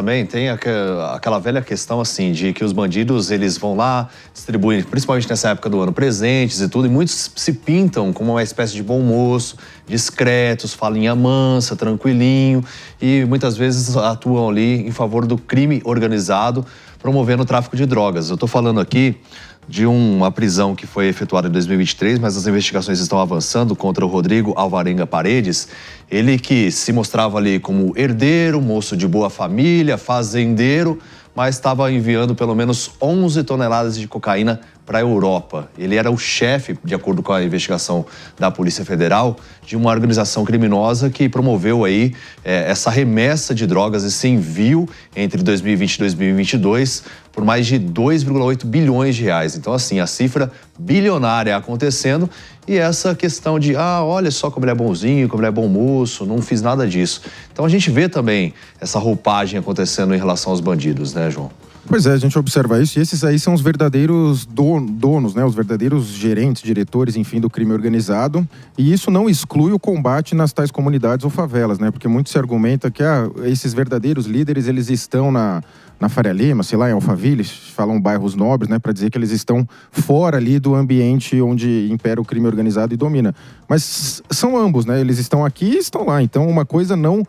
Também tem aquela velha questão assim de que os bandidos eles vão lá, distribuem, principalmente nessa época do ano, presentes e tudo, e muitos se pintam como uma espécie de bom moço, discretos, falinha mansa, tranquilinho, e muitas vezes atuam ali em favor do crime organizado, promovendo o tráfico de drogas. Eu estou falando aqui de uma prisão que foi efetuada em 2023, mas as investigações estão avançando contra o Rodrigo Alvarenga Paredes. Ele que se mostrava ali como herdeiro, moço de boa família, fazendeiro, mas estava enviando pelo menos 11 toneladas de cocaína para a Europa. Ele era o chefe, de acordo com a investigação da Polícia Federal, de uma organização criminosa que promoveu aí essa remessa de drogas, esse envio entre 2020 e 2022 por mais de 2,8 bilhões de reais. Então, assim, a cifra bilionária acontecendo e essa questão de, olha só como ele é bonzinho, como ele é bom moço, não fiz nada disso. Então, a gente vê também essa roupagem acontecendo em relação aos bandidos, né, João? Pois é, a gente observa isso, e esses aí são os verdadeiros donos, né? Os verdadeiros gerentes, diretores, enfim, do crime organizado. E isso não exclui o combate nas tais comunidades ou favelas, né? Porque muito se argumenta que esses verdadeiros líderes, eles estão na Faria Lima, sei lá, em Alphaville, falam bairros nobres, né? Para dizer que eles estão fora ali do ambiente onde impera o crime organizado e domina. Mas são ambos, né? Eles estão aqui e estão lá. Então, uma coisa não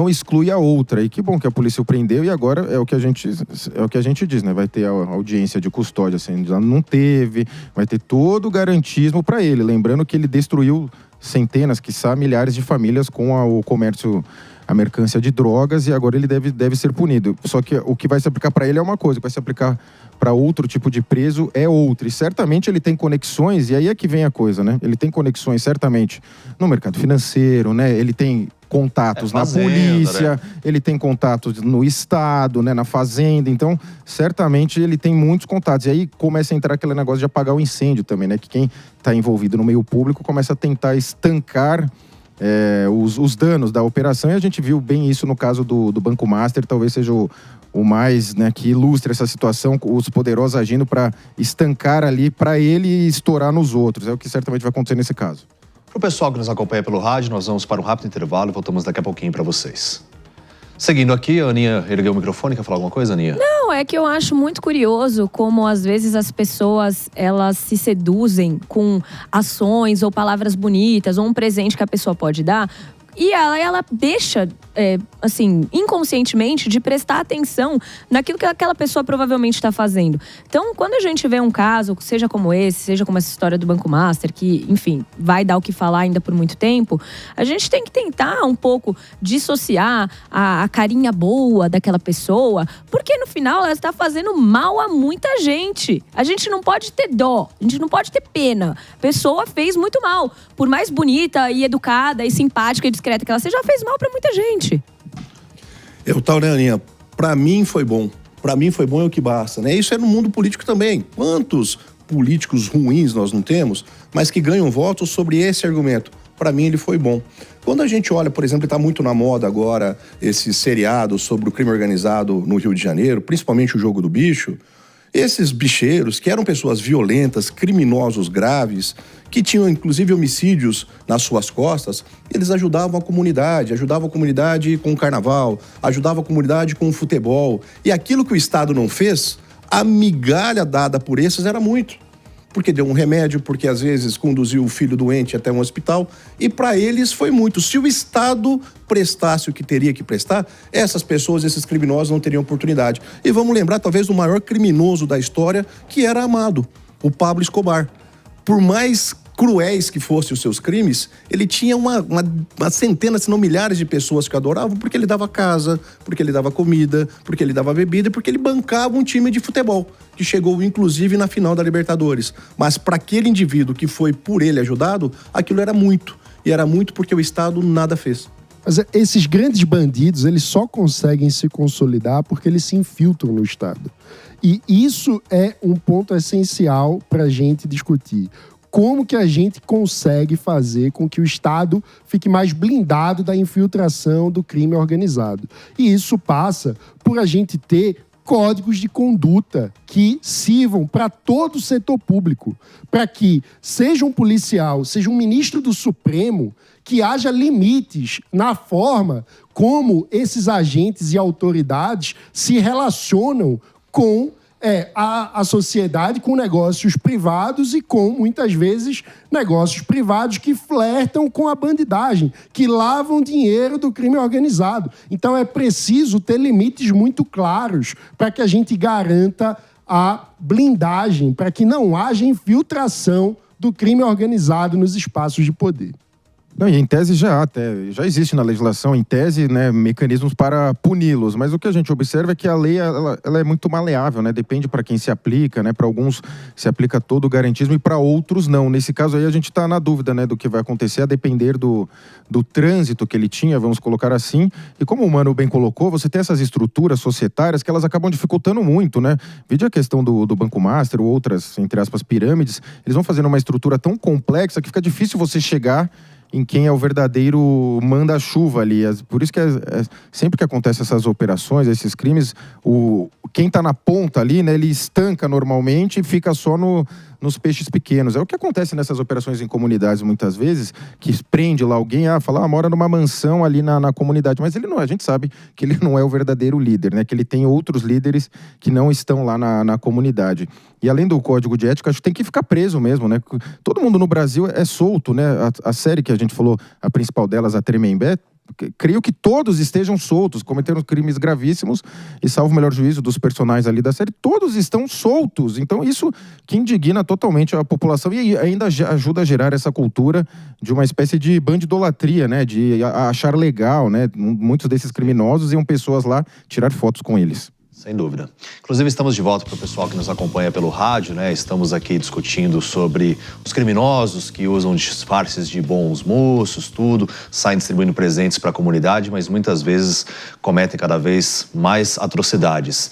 exclui a outra. E que bom que a polícia o prendeu e agora é o que a gente diz, né? Vai ter a audiência de custódia, assim, não teve, vai ter todo o garantismo para ele. Lembrando que ele destruiu centenas, quiçá milhares de famílias com o comércio, a mercância de drogas, e agora ele deve ser punido. Só que o que vai se aplicar para ele é uma coisa, o que vai se aplicar para outro tipo de preso é outra. E certamente ele tem conexões, e aí é que vem a coisa, né? Ele tem conexões, certamente, no mercado financeiro, né? Ele tem contatos fazenda, na polícia, né? Ele tem contatos no Estado, né? Na fazenda. Então, certamente ele tem muitos contatos. E aí começa a entrar aquele negócio de apagar o incêndio também, né? Que quem está envolvido no meio público começa a tentar estancar os danos da operação, e a gente viu bem isso no caso do Banco Master. Talvez seja o mais, né, que ilustra essa situação, os poderosos agindo para estancar ali, para ele estourar nos outros. É o que certamente vai acontecer nesse caso. Para o pessoal que nos acompanha pelo rádio, nós vamos para um rápido intervalo e voltamos daqui a pouquinho para vocês. Seguindo aqui, a Aninha ergueu o microfone. Quer falar alguma coisa, Aninha? Não, é que eu acho muito curioso como às vezes as pessoas, elas se seduzem com ações ou palavras bonitas ou um presente que a pessoa pode dar. E ela deixa, assim, inconscientemente, de prestar atenção naquilo que aquela pessoa provavelmente está fazendo. Então, quando a gente vê um caso, seja como esse, seja como essa história do Banco Master, que, enfim, vai dar o que falar ainda por muito tempo, a gente tem que tentar um pouco dissociar a carinha boa daquela pessoa, porque no final ela está fazendo mal a muita gente. A gente não pode ter dó, a gente não pode ter pena. A pessoa fez muito mal. Por mais bonita e educada e simpática e discreta que ela seja, já fez mal pra muita gente. Né, Aninha? Pra mim foi bom. Pra mim foi bom, é o que basta, né? Isso é no mundo político também. Quantos políticos ruins nós não temos, mas que ganham votos sobre esse argumento? Pra mim ele foi bom. Quando a gente olha, por exemplo, está muito na moda agora esse seriado sobre o crime organizado no Rio de Janeiro, principalmente o Jogo do Bicho. Esses bicheiros, que eram pessoas violentas, criminosos graves, que tinham inclusive homicídios nas suas costas, eles ajudavam a comunidade com o carnaval, ajudavam a comunidade com o futebol. E aquilo que o Estado não fez, a migalha dada por esses era muito. Porque deu um remédio, porque às vezes conduziu o filho doente até um hospital, e para eles foi muito. Se o Estado prestasse o que teria que prestar, essas pessoas, esses criminosos não teriam oportunidade. E vamos lembrar talvez do maior criminoso da história, que era amado, o Pablo Escobar. Por mais cruéis que fossem os seus crimes, ele tinha uma centena, se não milhares de pessoas que adoravam, porque ele dava casa, porque ele dava comida, porque ele dava bebida, porque ele bancava um time de futebol, que chegou inclusive na final da Libertadores. Mas para aquele indivíduo que foi por ele ajudado, aquilo era muito. E era muito porque o Estado nada fez. Mas esses grandes bandidos, eles só conseguem se consolidar porque eles se infiltram no Estado. E isso é um ponto essencial para a gente discutir. Como que a gente consegue fazer com que o Estado fique mais blindado da infiltração do crime organizado? E isso passa por a gente ter códigos de conduta que sirvam para todo o setor público, para que seja um policial, seja um ministro do Supremo, que haja limites na forma como esses agentes e autoridades se relacionam com a sociedade, com negócios privados e com, muitas vezes, negócios privados que flertam com a bandidagem, que lavam dinheiro do crime organizado. Então é preciso ter limites muito claros para que a gente garanta a blindagem, para que não haja infiltração do crime organizado nos espaços de poder. Não, e em tese já existe na legislação, em tese, né, mecanismos para puni-los, mas o que a gente observa é que a lei ela é muito maleável, né, depende para quem se aplica, né, para alguns se aplica todo o garantismo e para outros não. Nesse caso aí a gente está na dúvida, né, do que vai acontecer a depender do trânsito que ele tinha, vamos colocar assim, e como o Mano bem colocou, você tem essas estruturas societárias que elas acabam dificultando muito, né, vide a questão do Banco Master ou outras, entre aspas, pirâmides, eles vão fazendo uma estrutura tão complexa que fica difícil você chegar em quem é o verdadeiro manda-chuva ali. Por isso que sempre que acontecem essas operações, esses crimes, quem está na ponta ali, né, ele estanca normalmente e fica só nos peixes pequenos. É o que acontece nessas operações em comunidades muitas vezes, que prende lá alguém, fala, mora numa mansão ali na comunidade, mas ele não é, a gente sabe que ele não é o verdadeiro líder, né, que ele tem outros líderes que não estão lá na comunidade. E além do código de ética, acho que tem que ficar preso mesmo, né? Todo mundo no Brasil é solto, né? A série que a gente falou, a principal delas, a Tremembé, creio que todos estejam soltos, cometeram crimes gravíssimos e, salvo o melhor juízo dos personagens ali da série, todos estão soltos. Então isso que indigna totalmente a população e ainda ajuda a gerar essa cultura de uma espécie de bandidolatria, né? De achar legal, né? Muitos desses criminosos iam pessoas lá tirar fotos com eles. Sem dúvida. Inclusive, estamos de volta para o pessoal que nos acompanha pelo rádio, né? Estamos aqui discutindo sobre os criminosos que usam disfarces de bons moços, tudo, saem distribuindo presentes para a comunidade, mas muitas vezes cometem cada vez mais atrocidades.